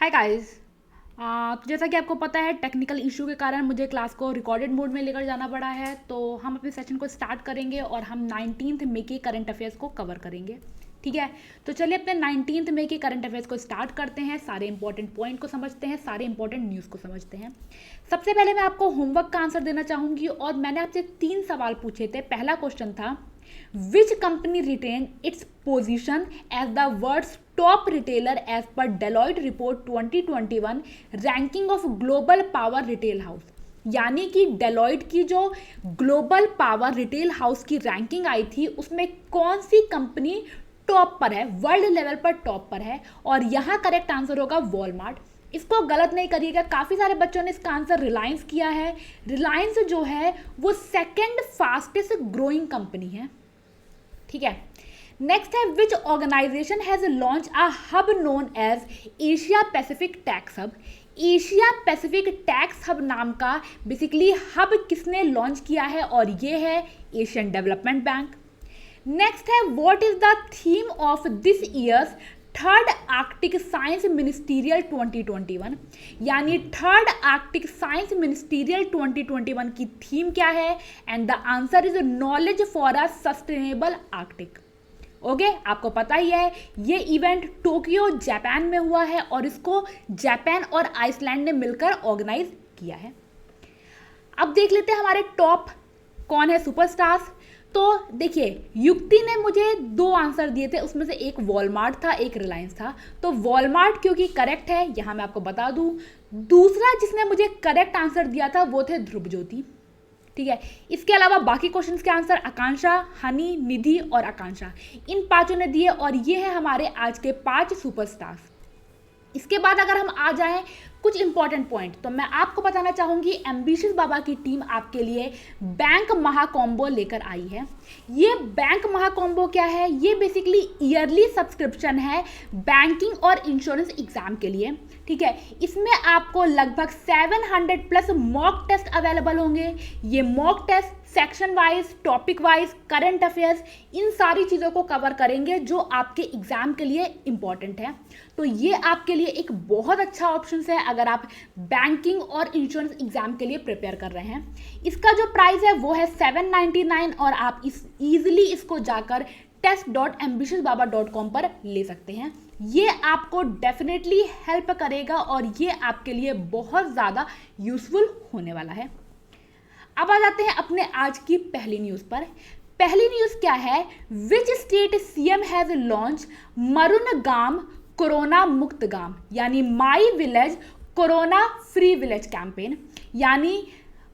Hi guys. जैसा कि आपको पता है टेक्निकल इशू के कारण मुझे क्लास को रिकॉर्डेड मोड में लेकर जाना पड़ा है, तो हम अपने सेशन को स्टार्ट करेंगे और हम 19th मई के करंट अफेयर्स को कवर करेंगे। ठीक है, तो चलिए अपने 19th मई के करंट अफेयर्स को स्टार्ट करते हैं। सारे इंपॉर्टेंट पॉइंट को समझते हैं, सारे इंपॉर्टेंट न्यूज़ को समझते हैं। सबसे पहले मैं आपको होमवर्क का आंसर देना चाहूँगी और मैंने आपसे 3 सवाल पूछे थे। पहला क्वेश्चन था, Which company retained its position as the world's top retailer as per Deloitte Report 2021 ranking of global power retail house. यानी कि डेलॉइट की जो ग्लोबल पावर रिटेल हाउस की रैंकिंग आई थी उसमें कौन सी कंपनी टॉप पर है, वर्ल्ड लेवल पर टॉप पर है। और यहाँ करेक्ट आंसर होगा वॉलमार्ट। इसको गलत नहीं करिएगा, काफ़ी सारे बच्चों ने इसका आंसर रिलायंस किया है। रिलायंस जो है वो सेकेंड फास्टेस्ट ग्रोइंग कंपनी है। ठीक है, नेक्स्ट है, which organisation has launch a hub known as Asia Pacific tax hub. Asia Pacific tax hub नाम का बेसिकली हब किसने लॉन्च किया है, और ये है एशियन डेवलपमेंट बैंक। नेक्स्ट है, what is the theme of this years third Arctic science ministerial 2021। यानी थर्ड आर्कटिक साइंस मिनिस्टीरियल 2021 की थीम क्या है, and the answer is knowledge for a sustainable Arctic. Okay, आपको पता ही है ये इवेंट टोक्यो जापान में हुआ है और इसको जापान और आइसलैंड ने मिलकर ऑर्गेनाइज किया है। अब देख लेते हैं हमारे टॉप कौन है सुपरस्टार्स। तो देखिए, युक्ति ने मुझे 2 आंसर दिए थे, उसमें से एक वॉलमार्ट था, एक रिलायंस था। तो वॉलमार्ट क्योंकि करेक्ट है, यहाँ मैं आपको बता दूं। दूसरा जिसने मुझे करेक्ट आंसर दिया था वो थे ध्रुव ज्योति। ठीक है, इसके अलावा बाकी क्वेश्चंस के आंसर आकांक्षा, हनी, निधि और आकांक्षा, इन 5 ने दिए और ये है हमारे आज के 5 सुपरस्टार्स। इसके बाद अगर हम आ जाएं कुछ इंपॉर्टेंट पॉइंट, तो मैं आपको बताना चाहूंगी एम्बिशियस बाबा की टीम आपके लिए बैंक महाकॉम्बो लेकर आई है। ये बैंक महाकॉम्बो क्या है, ये बेसिकली ईयरली सब्सक्रिप्शन है बैंकिंग और इंश्योरेंस एग्जाम के लिए। ठीक है, इसमें आपको लगभग 700 प्लस मॉक टेस्ट अवेलेबल होंगे। ये mock test section wise, topic wise, current affairs, इन सारी चीज़ों को कवर करेंगे जो आपके एग्जाम के लिए इंपॉर्टेंट है। तो ये आपके लिए एक बहुत अच्छा ऑप्शन है अगर आप बैंकिंग और इंश्योरेंस एग्जाम के लिए प्रिपेयर कर रहे हैं। इसका जो प्राइस है वो है 799 और आप इजीली इसको जाकर test.ambitiousbaba.com पर ले सकते हैं। ये आपको डेफिनेटली हेल्प करेगा और ये आपके लिए बहुत ज़्यादा यूजफुल होने वाला है। अब आ जाते हैं अपने आज की पहली न्यूज़ पर। पहली न्यूज़ क्या है, which state CM has launch maroon गांव कोरोना मुक्त गांव, यानी my village corona free village campaign. यानी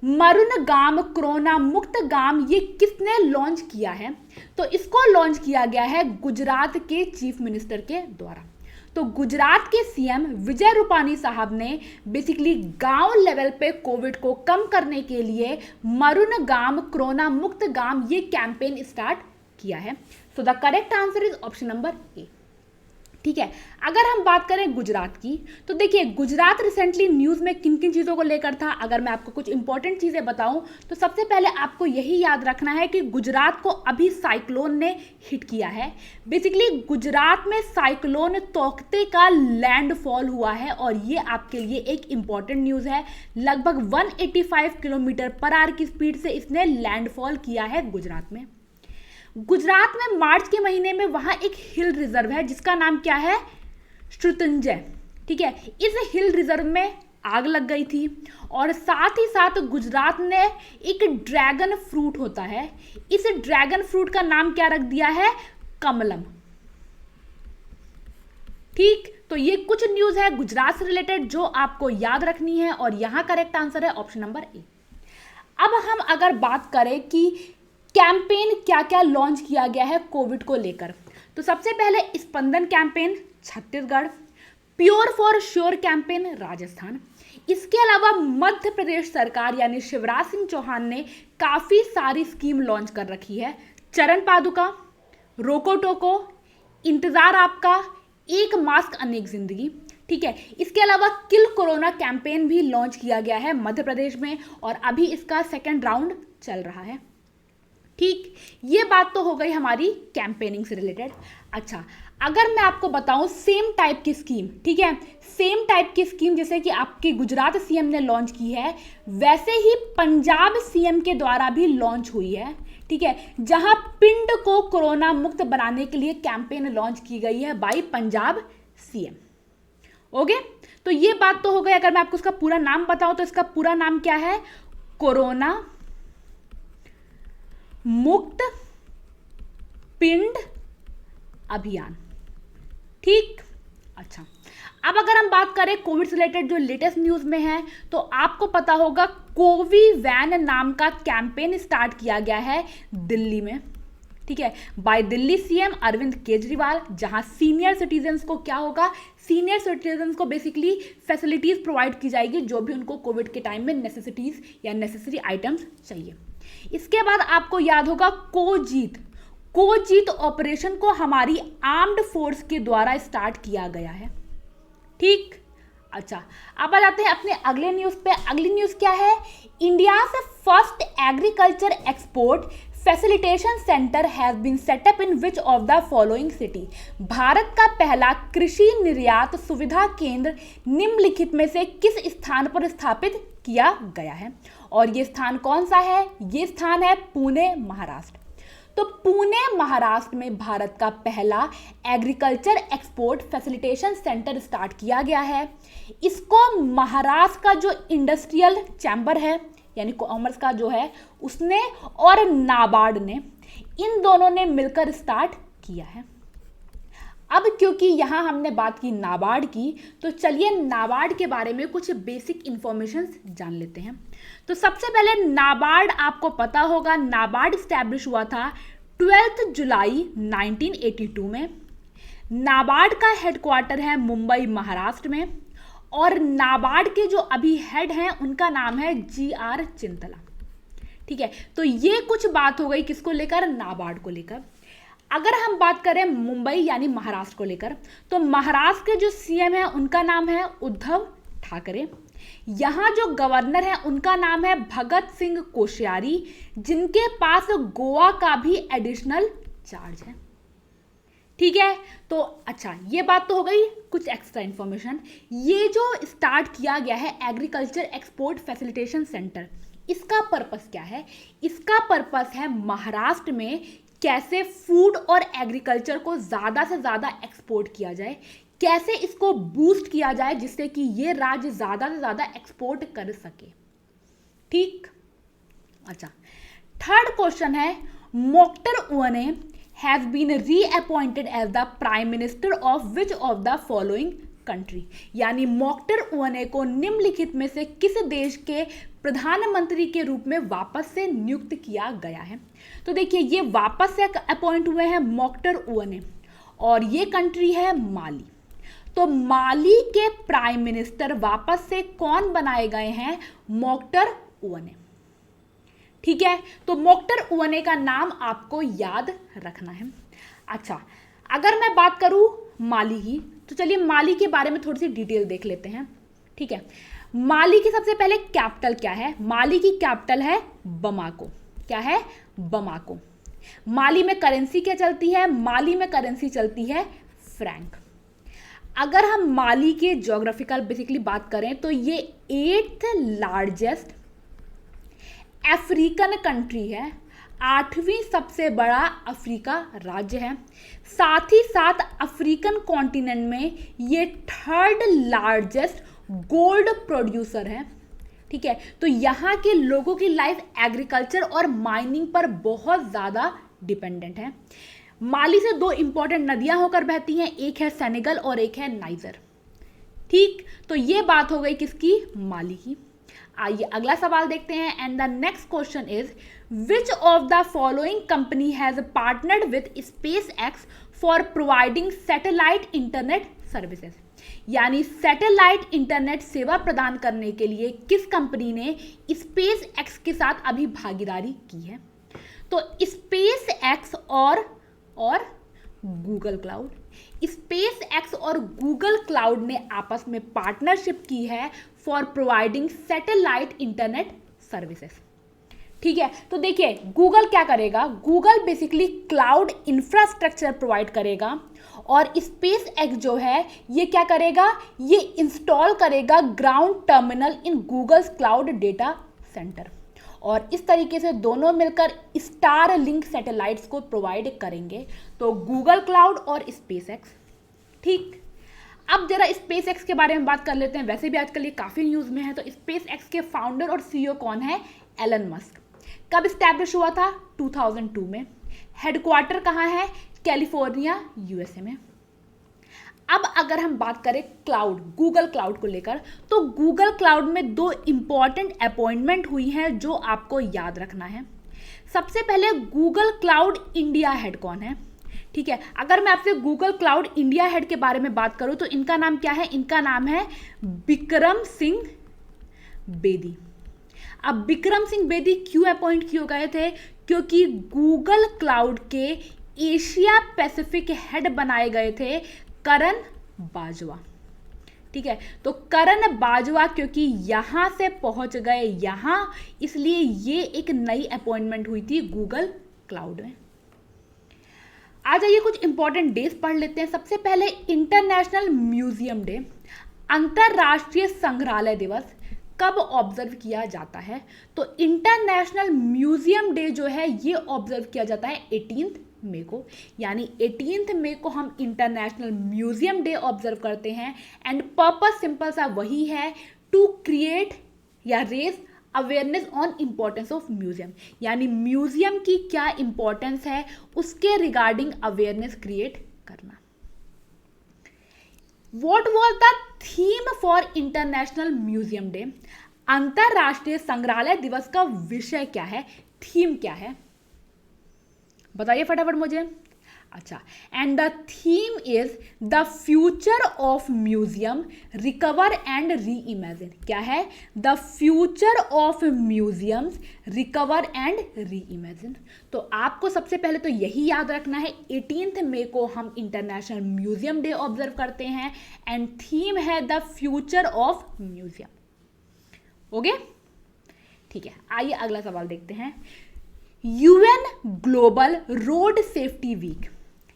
मरुन गांव कोरोना मुक्त गांव ये किसने लॉन्च किया है, तो इसको लॉन्च किया गया है गुजरात के चीफ मिनिस्टर के द्वारा। तो गुजरात के सीएम विजय रूपानी साहब ने बेसिकली गांव लेवल पे कोविड को कम करने के लिए मरुन गांव कोरोना मुक्त गांव ये कैंपेन स्टार्ट किया है। सो the correct answer is option number A. ठीक है, अगर हम बात करें गुजरात की, तो देखिए गुजरात रिसेंटली न्यूज़ में किन किन चीज़ों को लेकर था। अगर मैं आपको कुछ इंपॉर्टेंट चीज़ें बताऊं तो सबसे पहले आपको यही याद रखना है कि गुजरात को अभी साइक्लोन ने हिट किया है। बेसिकली गुजरात में साइक्लोन तौकते का लैंडफॉल हुआ है और ये आपके लिए एक इंपॉर्टेंट न्यूज़ है। लगभग 185 किलोमीटर पर आवर की स्पीड से इसने लैंडफॉल किया है गुजरात में। गुजरात में मार्च के महीने में वहां एक हिल रिजर्व है जिसका नाम क्या है, श्रुतंजय। ठीक है, इस हिल रिजर्व में आग लग गई थी और साथ ही साथ गुजरात ने एक ड्रैगन फ्रूट होता है, इस ड्रैगन फ्रूट का नाम क्या रख दिया है, कमलम। ठीक, तो ये कुछ न्यूज़ है गुजरात से रिलेटेड जो आपको याद रखनी है और यहाँ करेक्ट आंसर है ऑप्शन नंबर ए। अब हम अगर बात करें कि कैंपेन क्या क्या लॉन्च किया गया है कोविड को लेकर, तो सबसे पहले Spandan campaign Chhattisgarh, pure for sure campaign Rajasthan. इसके अलावा मध्य प्रदेश सरकार यानी शिवराज सिंह चौहान ने काफ़ी सारी स्कीम लॉन्च कर रखी है। चरण पादुका, रोको टोको, इंतज़ार आपका, एक मास्क अनेक जिंदगी। ठीक है, इसके अलावा किल कोरोना कैंपेन भी लॉन्च किया गया है मध्य प्रदेश में और अभी इसका 2nd राउंड चल रहा है। ठीक, ये बात तो हो गई हमारी कैंपेनिंग से रिलेटेड। अच्छा, अगर मैं आपको बताऊं सेम टाइप की स्कीम, ठीक है, सेम टाइप की स्कीम जैसे कि आपके गुजरात सीएम ने लॉन्च की है, वैसे ही पंजाब सीएम के द्वारा भी लॉन्च हुई है, ठीक है, जहां पिंड को कोरोना मुक्त बनाने के लिए कैंपेन लॉन्च की गई है बाय पंजाब सीएम। ओके, तो ये बात तो हो गई। अगर मैं आपको उसका पूरा नाम बताऊं तो इसका पूरा नाम क्या है, कोरोना मुक्त पिंड अभियान, ठीक। अच्छा, अब अगर हम बात करें कोविड से रिलेटेड जो लेटेस्ट न्यूज में है, तो आपको पता होगा कोवी वैन नाम का कैंपेन स्टार्ट किया गया है दिल्ली में, ठीक है, बाय दिल्ली सीएम अरविंद केजरीवाल, जहां सीनियर सिटीजन्स को क्या होगा, सीनियर सिटीजन्स को बेसिकली फैसिलिटीज प्रोवाइड की जाएगी जो भी उनको कोविड के टाइम में नेसेसिटीज या नेसेसरी आइटम्स चाहिए। इसके बाद आपको याद होगा कोजीत ऑपरेशन को हमारी आर्म्ड फोर्स के द्वारा स्टार्ट किया गया है, ठीक। अच्छा, अब आ जाते हैं अपने अगले न्यूज पे। अगली न्यूज क्या है, इंडिया से first agriculture export facilitation centre has been set up in which of the following city. Bharat का पहला कृषि निर्यात सुविधा केंद्र निम्नलिखित में से किस स्थान पर स्थापित किया गया है, और ये स्थान कौन सा है, ये स्थान है पुणे महाराष्ट्र। तो पुणे महाराष्ट्र में भारत का पहला agriculture export facilitation centre start किया गया है। इसको महाराष्ट्र का जो इंडस्ट्रियल चैम्बर है यानी कॉमर्स का जो है उसने और नाबार्ड ने, इन दोनों ने मिलकर स्टार्ट किया है। अब क्योंकि यहाँ हमने बात की नाबार्ड की, तो चलिए नाबार्ड के बारे में कुछ बेसिक इंफॉर्मेशन जान लेते हैं। तो सबसे पहले नाबार्ड आपको पता होगा, नाबार्ड स्टैब्लिश हुआ था 12 जुलाई 1982 में। नाबार्ड का हेडक्वार्टर है मुंबई महाराष्ट्र में, और नाबार्ड के जो अभी हेड हैं उनका नाम है GR चिंतला, ठीक है। तो ये कुछ बात हो गई किसको लेकर, नाबार्ड को लेकर। अगर हम बात करें मुंबई यानी महाराष्ट्र को लेकर, तो महाराष्ट्र के जो सीएम है उनका नाम है उद्धव ठाकरे। यहाँ जो गवर्नर है उनका नाम है भगत सिंह कोश्यारी, जिनके पास गोवा का भी एडिशनल चार्ज है, ठीक है। तो अच्छा, ये बात तो हो गई कुछ एक्स्ट्रा इंफॉर्मेशन। ये जो स्टार्ट किया गया है एग्रीकल्चर एक्सपोर्ट फैसिलिटेशन सेंटर, इसका पर्पस क्या है, इसका पर्पस है महाराष्ट्र में कैसे फूड और एग्रीकल्चर को ज़्यादा से ज़्यादा एक्सपोर्ट किया जाए, कैसे इसको बूस्ट किया जाए जिससे कि ये राज्य ज़्यादा से ज़्यादा एक्सपोर्ट कर सके, ठीक। अच्छा, थर्ड क्वेश्चन है, Moctar Ouane has been reappointed as the prime minister of which of the following country. यानी मोक्टर उअने को निम्नलिखित में से किस देश के प्रधानमंत्री के रूप में वापस से नियुक्त किया गया है। तो देखिए, ये वापस से अपॉइंट हुए हैं मोक्टर उअने, और ये कंट्री है माली। तो माली के प्राइम मिनिस्टर वापस से कौन बनाए गए हैं, मोक्टर उअने, ठीक है। तो मोक्टर उअने का नाम आपको याद रखना है। अच्छा, अगर मैं बात करूं माली की, तो चलिए माली के बारे में थोड़ी सी डिटेल देख लेते हैं, ठीक है। माली की सबसे पहले कैपिटल क्या है, माली की कैपिटल है बमाको। क्या है, बमाको। माली में करेंसी क्या चलती है, माली में करेंसी चलती है फ्रैंक। अगर हम माली के ज्योग्राफिकल बेसिकली बात करें तो ये 8th लार्जेस्ट अफ्रीकन कंट्री है, 8वीं सबसे बड़ा अफ्रीका राज्य है। साथ ही साथ अफ्रीकन कॉन्टिनेंट में ये 3rd लार्जेस्ट गोल्ड प्रोड्यूसर है, ठीक है। तो यहाँ के लोगों की लाइफ एग्रीकल्चर और माइनिंग पर बहुत ज़्यादा डिपेंडेंट है। माली से 2 इंपॉर्टेंट नदियाँ होकर बहती हैं, एक है सेनेगल और एक है नाइजर, ठीक। तो ये बात हो गई किसकी, माली की। आइए अगला सवाल देखते हैं, and the next question is which of the following company has partnered with SpaceX for providing satellite internet services. यानी सैटेलाइट इंटरनेट सेवा प्रदान करने के लिए किस कंपनी ने SpaceX के साथ अभी भागीदारी की है। तो SpaceX और गूगल क्लाउड, SpaceX और गूगल क्लाउड ने आपस में पार्टनरशिप की है for providing satellite internet services, ठीक है, तो देखिए गूगल क्या करेगा, Google basically cloud infrastructure provide करेगा और स्पेस एक्स जो है ये क्या करेगा, ये इंस्टॉल करेगा ground terminal in Google's cloud data centre और इस तरीके से दोनों मिलकर स्टार लिंक सैटेलाइट्स को प्रोवाइड करेंगे। तो गूगल क्लाउड और स्पेस एक्स। ठीक, अब जरा स्पेस एक्स के बारे में बात कर लेते हैं। वैसे भी आजकल ये काफ़ी न्यूज़ में है। तो स्पेस एक्स के फाउंडर और सीईओ कौन है, एलन मस्क। कब स्टैब्लिश हुआ था, 2002 में। हेडक्वार्टर कहाँ है, कैलिफोर्निया, यूएसए में। अब अगर हम बात करें क्लाउड, गूगल क्लाउड को लेकर, तो गूगल क्लाउड में दो इंपॉर्टेंट अपॉइंटमेंट हुई हैं जो आपको याद रखना है। सबसे पहले गूगल क्लाउड इंडिया हेड कौन है, ठीक है। अगर मैं आपसे गूगल क्लाउड इंडिया हेड के बारे में बात करूं तो इनका नाम क्या है, इनका नाम है बिक्रम सिंह बेदी। अब बिक्रम सिंह बेदी क्यों अपॉइंट किए गए थे, क्योंकि गूगल क्लाउड के एशिया पैसिफिक हेड बनाए गए थे करण बाजवा, ठीक है। तो करण बाजवा क्योंकि यहां से पहुंच गए यहां, इसलिए ये एक नई अपॉइंटमेंट हुई थी गूगल क्लाउड में। आ जाइए कुछ इंपॉर्टेंट डेज पढ़ लेते हैं। सबसे पहले इंटरनेशनल म्यूजियम डे, अंतरराष्ट्रीय संग्रहालय दिवस कब ऑब्जर्व किया जाता है, तो इंटरनेशनल म्यूजियम डे जो है ये ऑब्जर्व किया जाता है 18 मई को, यानी 18 मई को हम इंटरनेशनल म्यूजियम डे ऑब्जर्व करते हैं। एंड पर्पस सिंपल सा वही है, टू क्रिएट या raise awareness on importance of museum, यानी म्यूजियम की क्या इंपॉर्टेंस है उसके रिगार्डिंग अवेयरनेस क्रिएट करना। What was the theme for International Museum Day, अंतरराष्ट्रीय संग्रहालय दिवस का विषय क्या है, थीम क्या है, बताइए फटाफट मुझे। अच्छा, and the theme is the future of museum recover and re imagine. क्या है, the future of museums recover and re imagine. तो आपको सबसे पहले तो यही याद रखना है, 18 मई को हम इंटरनेशनल म्यूजियम डे ऑब्जर्व करते हैं एंड थीम है the future of museum. Okay, ठीक है। आइए अगला सवाल देखते हैं। UN global road safety week,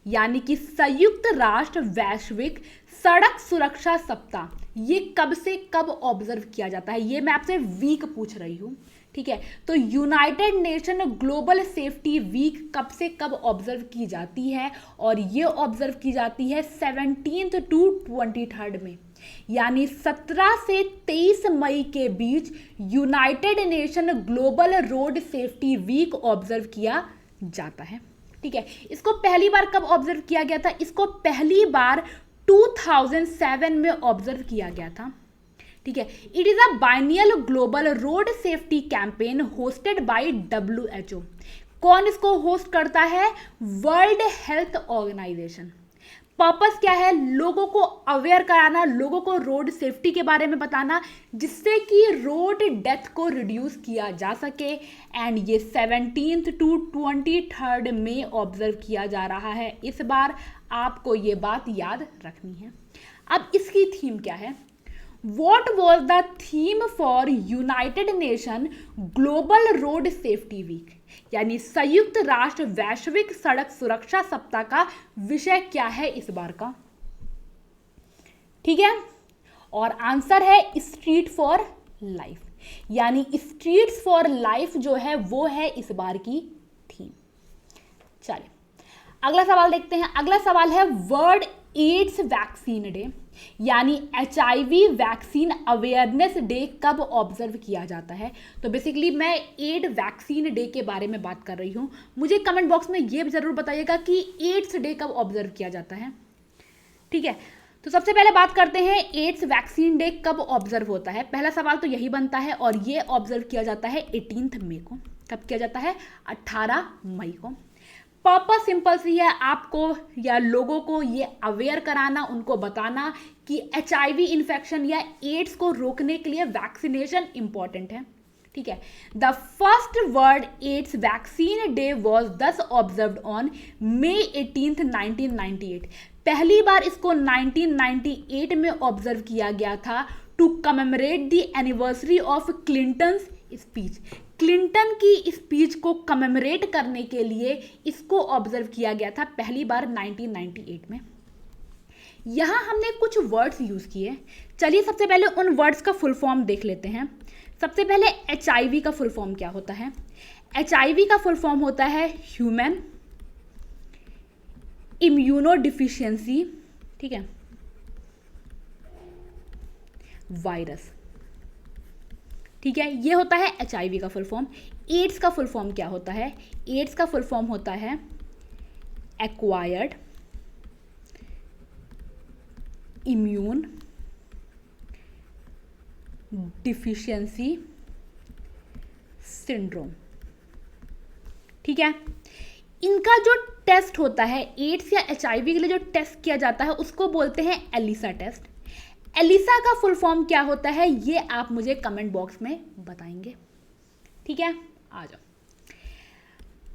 यानी कि संयुक्त राष्ट्र वैश्विक सड़क सुरक्षा सप्ताह, ये कब से कब ऑब्जर्व किया जाता है, ये मैं आपसे वीक पूछ रही हूं, ठीक है। तो United Nation global safety week कब से कब ऑब्जर्व की जाती है, और ये ऑब्जर्व की जाती है 17 टू 23 में, यानी 17 से 23 मई के बीच United Nation global road safety week observe किया जाता है, ठीक है। इसको पहली बार कब ऑब्जर्व किया गया था, इसको पहली बार 2007 में ऑब्जर्व किया गया था, ठीक है। It is a biennial global road safety campaign hosted by WHO। कौन इसको होस्ट करता है, वर्ल्ड हेल्थ ऑर्गेनाइजेशन। पर्पस क्या है, लोगों को अवेयर कराना, लोगों को रोड सेफ्टी के बारे में बताना, जिससे कि रोड डेथ को रिड्यूस किया जा सके। एंड ये 17 टू 23 में ऑब्जर्व किया जा रहा है इस बार, आपको ये बात याद रखनी है। अब इसकी थीम क्या है, What was the theme for United Nation Global Road Safety Week, यानी संयुक्त राष्ट्र वैश्विक सड़क सुरक्षा सप्ताह का विषय क्या है इस बार का, ठीक है। और आंसर है स्ट्रीट फॉर लाइफ, यानी स्ट्रीट्स फॉर लाइफ जो है वो है इस बार की थीम। चलिए अगला सवाल देखते हैं। अगला सवाल है वर्ल्ड एड्स वैक्सीन डे, यानी HIV वैक्सीन अवेयरनेस डे कब ऑब्जर्व किया जाता है। तो बेसिकली मैं एड वैक्सीन डे के बारे में बात कर रही हूँ। मुझे कमेंट बॉक्स में ये जरूर बताइएगा कि एड्स डे कब ऑब्जर्व किया जाता है, ठीक है। तो सबसे पहले बात करते हैं एड्स वैक्सीन डे कब ऑब्जर्व होता है। पहला सवाल तो यही बनता है, और ये ऑब्जर्व किया जाता है 18 मई को। कब किया जाता है, 18 मई को। पर्पस सिंपल सी है, आपको या लोगों को ये अवेयर कराना, उनको बताना कि HIV इन्फेक्शन या एड्स को रोकने के लिए वैक्सीनेशन इंपॉर्टेंट है, ठीक है। The first world AIDS vaccine day was thus observed on May 18, 1998। पहली बार इसको 1998 में ऑब्जर्व किया गया था to commemorate the anniversary of Clinton speech. Clinton की स्पीच को कमेमोरेट करने के लिए इसको ऑब्जर्व किया गया था पहली बार 1998 में। यहां हमने कुछ वर्ड्स यूज किए। चलिए सबसे पहले उन वर्ड्स का फुल फॉर्म देख लेते हैं। सबसे पहले HIV का फुल फॉर्म क्या होता है? HIV का फुल फॉर्म होता है ह्यूमन इम्यूनो डिफिशियंसी, ठीक है, वायरस, ठीक है, ये होता है HIV का फुल फॉर्म। एड्स का फुल फॉर्म क्या होता है? एड्स का फुल फॉर्म होता है एक्वायर्ड इम्यून डिफिशियंसी सिंड्रोम, ठीक है। इनका जो टेस्ट होता है एड्स या HIV के लिए जो टेस्ट किया जाता है उसको बोलते हैं एलिसा टेस्ट। एलिसा का फुल फॉर्म क्या होता है ये आप मुझे कमेंट बॉक्स में बताएंगे, ठीक है। आ जाओ।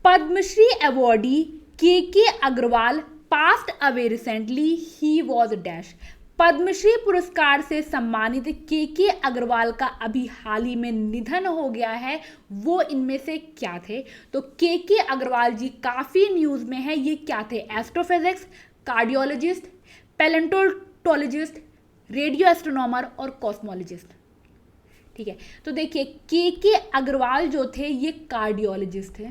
Padmashri awardee K Agarwal passed away recently, he was dash. Padmashri पुरस्कार से सम्मानित के अग्रवाल का अभी हाल ही में निधन हो गया है, वो इनमें से क्या थे? तो के अग्रवाल जी काफ़ी न्यूज़ में है। ये क्या थे? Astrophysics, cardiologist, palaeontologist, radio astronomer और कॉस्मोलॉजिस्ट, ठीक है। तो देखिए के अग्रवाल जो थे ये कार्डियोलॉजिस्ट थे,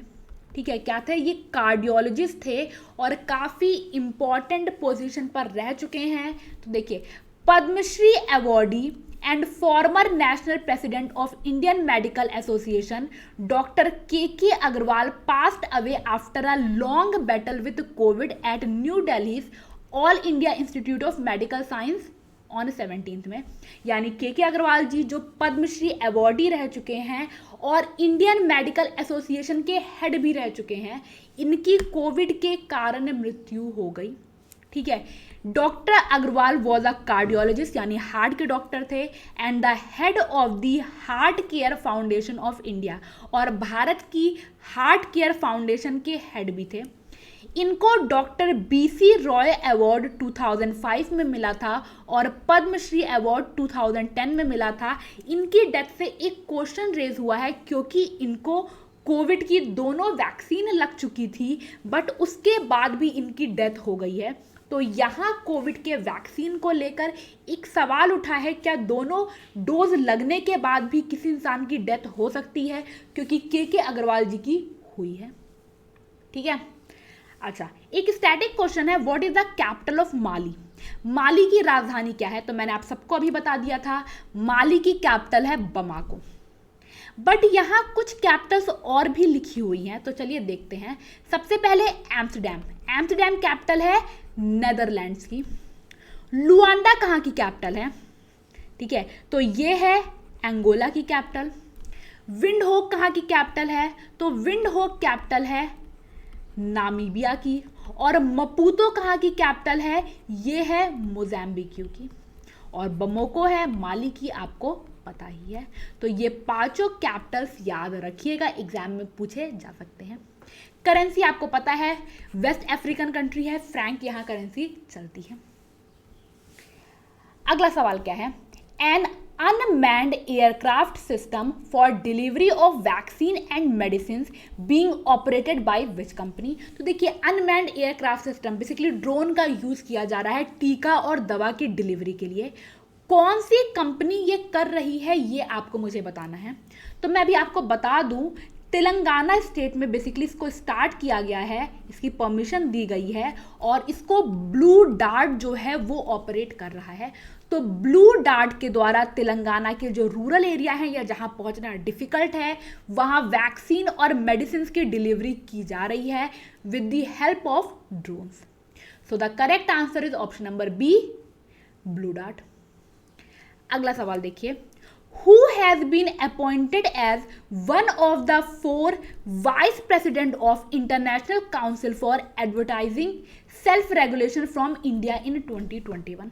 ठीक है। क्या थे? ये कार्डियोलॉजिस्ट थे और काफ़ी इंपॉर्टेंट पोजीशन पर रह चुके हैं। तो देखिए Padmashri awardee and former national president of Indian Medical Association doctor K Aggarwal passed away after a long battle with Covid at New Delhi All India Institute of Medical Science on 17 में। यानी के अग्रवाल जी जो पद्मश्री अवॉर्डी रह चुके हैं और इंडियन मेडिकल एसोसिएशन के head भी रह चुके हैं, इनकी कोविड के कारण मृत्यु हो गई, ठीक है। Doctor Agarwal was a cardiologist यानी हार्ट के डॉक्टर थे and the head of the heart care foundation of India, और भारत की हार्ट केयर फाउंडेशन के हेड भी थे। इनको डॉक्टर BC रॉय अवार्ड 2005 में मिला था और पद्मश्री अवार्ड 2010 में मिला था। इनकी डेथ से एक क्वेश्चन रेज हुआ है क्योंकि इनको कोविड की दोनों वैक्सीन लग चुकी थी, बट उसके बाद भी इनकी डेथ हो गई है। तो यहाँ कोविड के वैक्सीन को लेकर एक सवाल उठा है, क्या दोनों डोज लगने के बाद भी किसी इंसान की डेथ हो सकती है? क्योंकि के अग्रवाल जी की हुई है, ठीक है। अच्छा, एक स्टैटिक क्वेश्चन है, what is the capital of Mali? Mali की राजधानी क्या है? तो मैंने आप सबको अभी बता दिया था, माली की कैपिटल है बमाको। बट यहाँ कुछ कैपिटल्स और भी लिखी हुई हैं, तो चलिए देखते हैं। सबसे पहले एम्स्टरडैम, एम्स्टरडैम कैपिटल है नेदरलैंड्स की। लुआंडा कहाँ की कैपिटल है? ठीक है, तो ये है एंगोला की कैपिटल। विंडहोक कहाँ की कैपिटल है? तो विंडहोक कैपिटल है नामीबिया की। और मपूतो कहाँ की कैपिटल है? ये है मोजाम्बिक की। और बमोको है माली की, आपको पता ही है। तो ये पांचों कैपिटल्स याद रखिएगा, एग्जाम में पूछे जा सकते हैं। करेंसी आपको पता है वेस्ट अफ्रीकन कंट्री है, फ्रैंक यहाँ करेंसी चलती है। अगला सवाल क्या है? An unmanned aircraft system for delivery of vaccine and medicines being operated by which company? तो देखिए unmanned aircraft system basically drone का यूज किया जा रहा है टीका और दवा की डिलीवरी के लिए। कौन सी कंपनी ये कर रही है ये आपको मुझे बताना है। तो मैं अभी आपको बता दूं, तेलंगाना स्टेट में बेसिकली इसको स्टार्ट किया गया है, इसकी परमिशन दी गई है और इसको ब्लू डार्ट जो है वो ऑपरेट कर रहा है। तो ब्लू डार्ट के द्वारा तेलंगाना के जो रूरल एरिया है या जहां पहुंचना डिफिकल्ट है वहां वैक्सीन और मेडिसिन की डिलीवरी की जा रही है with the help of drones. So the correct answer is option number B, Blue Dart. अगला सवाल देखिए, who has been appointed as one of the 4 vice president of International Council for Advertising Self-Regulation from India in 2021?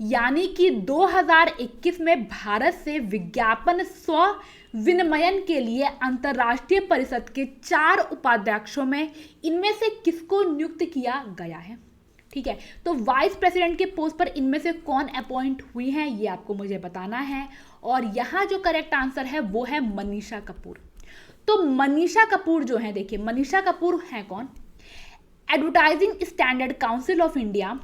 यानी कि 2021 में भारत से विज्ञापन स्व विनिमयन के लिए अंतर्राष्ट्रीय परिषद के 4 उपाध्यक्षों में इनमें से किसको नियुक्त किया गया है? ठीक है, तो वाइस प्रेसिडेंट के पोस्ट पर इनमें से कौन अपॉइंट हुई हैं ये आपको मुझे बताना है। और यहाँ जो करेक्ट आंसर है वो है मनीषा कपूर। तो मनीषा कपूर जो है, देखिए मनीषा कपूर हैं कौन? Advertising standard council of India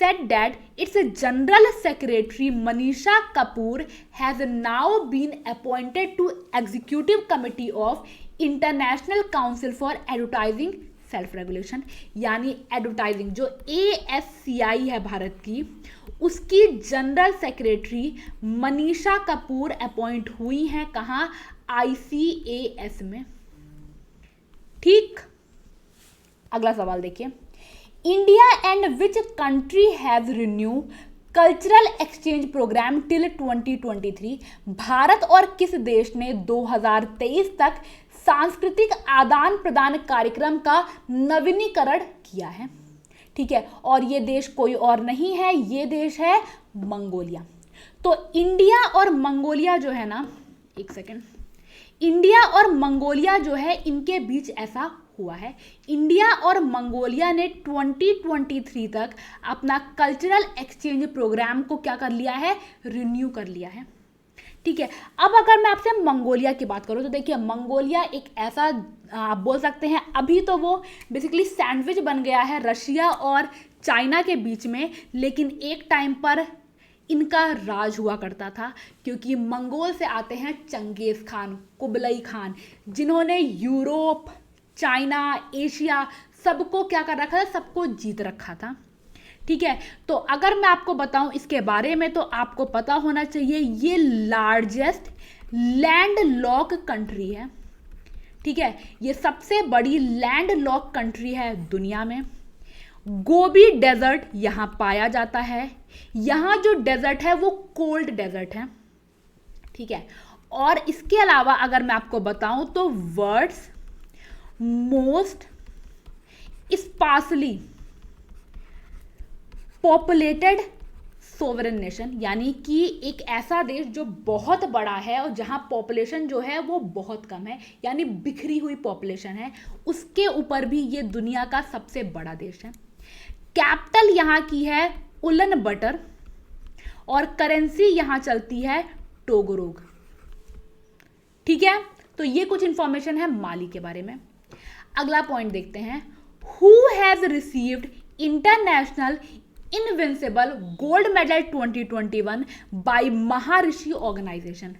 said that its general secretary Manisha Kapoor has now been appointed to executive committee of International Council for Advertising Self Regulation, यानी एडवर्टाइजिंग जो ASCI है भारत की, उसकी general secretary Manisha Kapoor appoint हुई हैं कहाँ? ICAS में। ठीक, अगला सवाल देखिए, India and which country has renew cultural exchange programme till 2023? Bharat और किस देश ने 2023 तक सांस्कृतिक आदान प्रदान कार्यक्रम का नवीनीकरण किया है? ठीक है, और ये देश कोई और नहीं है, ये देश है मंगोलिया। तो इंडिया और मंगोलिया जो है ना, एक सेकेंड, इंडिया और मंगोलिया जो है इनके बीच ऐसा हुआ है, इंडिया और मंगोलिया ने 2023 तक अपना कल्चरल एक्सचेंज प्रोग्राम को क्या कर लिया है? रिन्यू कर लिया है। ठीक है, अब अगर मैं आपसे मंगोलिया की बात करूं तो देखिए मंगोलिया एक ऐसा आप बोल सकते हैं, अभी तो वो बेसिकली सैंडविच बन गया है रशिया और चाइना के बीच में, लेकिन एक टाइम पर इनका राज हुआ करता था, क्योंकि मंगोल से आते हैं चंगेज खान, कुबलई खान, जिन्होंने यूरोप, चाइना, एशिया सबको क्या कर रखा था? सबको जीत रखा था। ठीक है, तो अगर मैं आपको बताऊं इसके बारे में तो आपको पता होना चाहिए ये लार्जेस्ट लैंड लॉक कंट्री है। ठीक है, ये सबसे बड़ी लैंड लॉक कंट्री है दुनिया में। गोबी डेजर्ट यहां पाया जाता है, यहां जो डेजर्ट है वो कोल्ड डेजर्ट है। ठीक है, और इसके अलावा अगर मैं आपको बताऊं तो world's most sparsely populated sovereign nation, यानी कि एक ऐसा देश जो बहुत बड़ा है और जहां पॉपुलेशन जो है वो बहुत कम है, यानी बिखरी हुई पॉपुलेशन है, उसके ऊपर भी ये दुनिया का सबसे बड़ा देश है। कैपिटल यहां की है उलन बटर और करेंसी यहां चलती है टोगरोग। ठीक है, तो ये कुछ इंफॉर्मेशन है माली के बारे में। अगला पॉइंट देखते हैं, who has received international invincible gold medal 2021 by Maharishi organisation?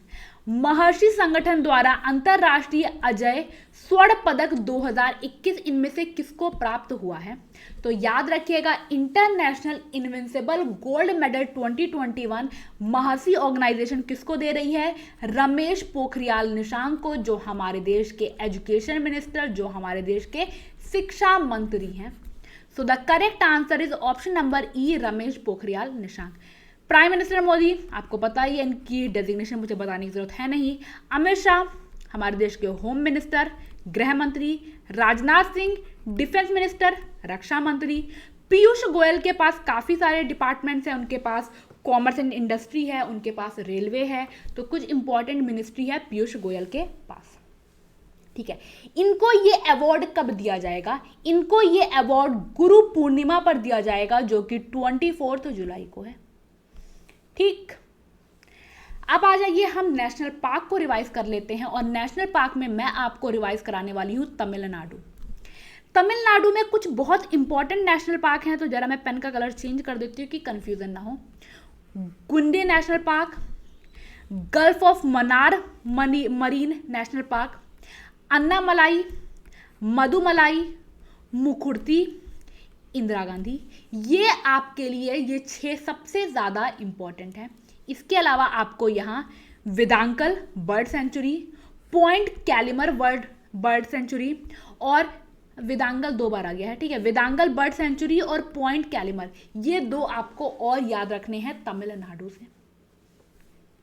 Maharishi संगठन द्वारा अंतरराष्ट्रीय अजय स्वर्ण पदक 2021 इनमें से किसको प्राप्त हुआ है? तो याद रखिएगा, इंटरनेशनल इनविंसिबल गोल्ड मेडल 2021 महर्षि ऑर्गेनाइजेशन किसको दे रही है? रमेश पोखरियाल निशंक को, जो हमारे देश के एजुकेशन मिनिस्टर, जो हमारे देश के शिक्षा मंत्री हैं। सो the correct answer is option number E, Ramesh Pokhriyal Nishank. Prime minister Modi, आपको पता ही है, इनकी डेजिग्नेशन मुझे बताने की जरूरत है नहीं। अमित शाह हमारे देश के होम मिनिस्टर, गृह मंत्री। राजनाथ सिंह डिफेंस मिनिस्टर, रक्षा मंत्री। पीयूष गोयल के पास काफ़ी सारे डिपार्टमेंट्स हैं, उनके पास कॉमर्स एंड इंडस्ट्री है, उनके पास रेलवे है, तो कुछ इंपॉर्टेंट मिनिस्ट्री है पीयूष गोयल के पास। ठीक है, इनको ये अवार्ड कब दिया जाएगा? इनको ये अवार्ड गुरु पूर्णिमा पर दिया जाएगा, जो कि 24 जुलाई को है। ठीक, अब आ जाइए हम नेशनल पार्क को रिवाइज कर लेते हैं, और नेशनल पार्क में मैं आपको रिवाइज कराने वाली हूं तमिलनाडु। तमिलनाडु में कुछ बहुत इंपॉर्टेंट नेशनल पार्क हैं, तो जरा मैं पेन का कलर चेंज कर देती हूँ कि कंफ्यूजन ना हो। Guindy national park, gulf of Mannar marine national park, Annamalai, Mudumalai, Mukurthi, Indira Gandhi. ये आपके लिए ये 6 सबसे ज़्यादा इंपॉर्टेंट है। इसके अलावा आपको यहाँ Vedanthangal bird sanctuary, point Calimere bird sanctuary, और विदांगल 2 बार आ गया है, ठीक है, विदांगल बर्ड सेंचुरी और पॉइंट कैलिमर, ये 2 आपको और याद रखने हैं तमिलनाडु से।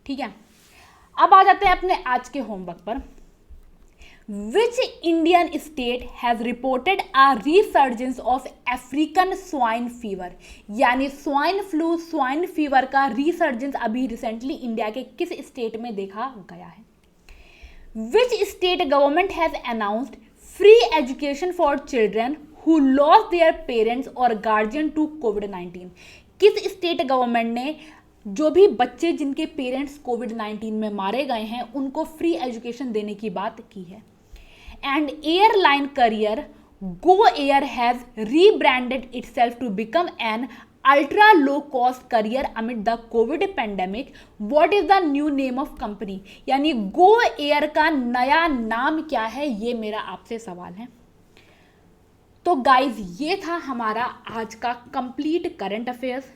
ठीक है, अब आ जाते हैं अपने आज के होमवर्क पर। Which Indian state has reported a resurgence of African swine fever? यानी स्वाइन फ्लू, स्वाइन फीवर का रिसर्जेंस अभी रिसेंटली इंडिया के किस स्टेट में देखा गया है? Which state government has announced free education for children who lost their parents or guardian to COVID-19? किस स्टेट गवर्नमेंट ने जो भी बच्चे जिनके पेरेंट्स कोविड-19 में मारे गए हैं उनको फ्री एजुकेशन देने की बात की है? and airline career, Go Air has rebranded itself to become an ultra low cost career amid the COVID pandemic. What is the new name of company? यानी Go Air का नया नाम क्या है, ये मेरा आपसे सवाल है। तो गाइज ये था हमारा आज का complete current affairs.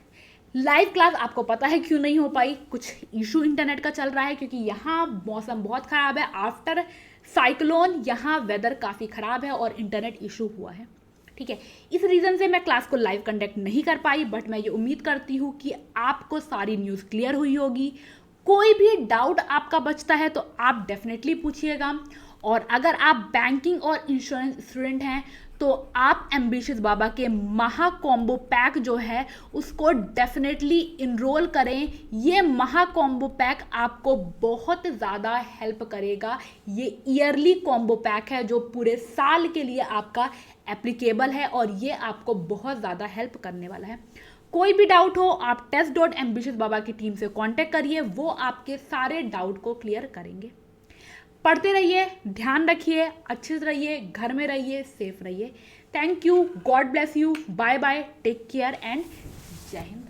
Live class आपको पता है क्यों नहीं हो पाई, कुछ इशू इंटरनेट का चल रहा है क्योंकि यहाँ मौसम बहुत ख़राब है। आफ्टर साइक्लोन यहाँ वेदर काफ़ी ख़राब है और इंटरनेट इशू हुआ है, ठीक है। इस रीज़न से मैं क्लास को लाइव कंडक्ट नहीं कर पाई, बट मैं ये उम्मीद करती हूँ कि आपको सारी न्यूज़ क्लियर हुई होगी। कोई भी डाउट आपका बचता है तो आप डेफिनेटली पूछिएगा। और अगर आप बैंकिंग और इंश्योरेंस स्टूडेंट हैं तो आप एम्बिशियस बाबा के महा कॉम्बो पैक जो है उसको डेफिनेटली इनरोल करें। ये महा कॉम्बो पैक आपको बहुत ज़्यादा हेल्प करेगा। ये ईयरली कॉम्बो पैक है जो पूरे साल के लिए आपका एप्लीकेबल है और ये आपको बहुत ज़्यादा हेल्प करने वाला है। कोई भी डाउट हो आप test.ambitious बाबा की टीम से कांटेक्ट करिए, वो आपके सारे डाउट को क्लियर करेंगे। पढ़ते रहिए, ध्यान रखिए, अच्छे से रहिए, घर में रहिए, सेफ रहिए। Thank you, God bless you, bye bye, take care and Jai Hind.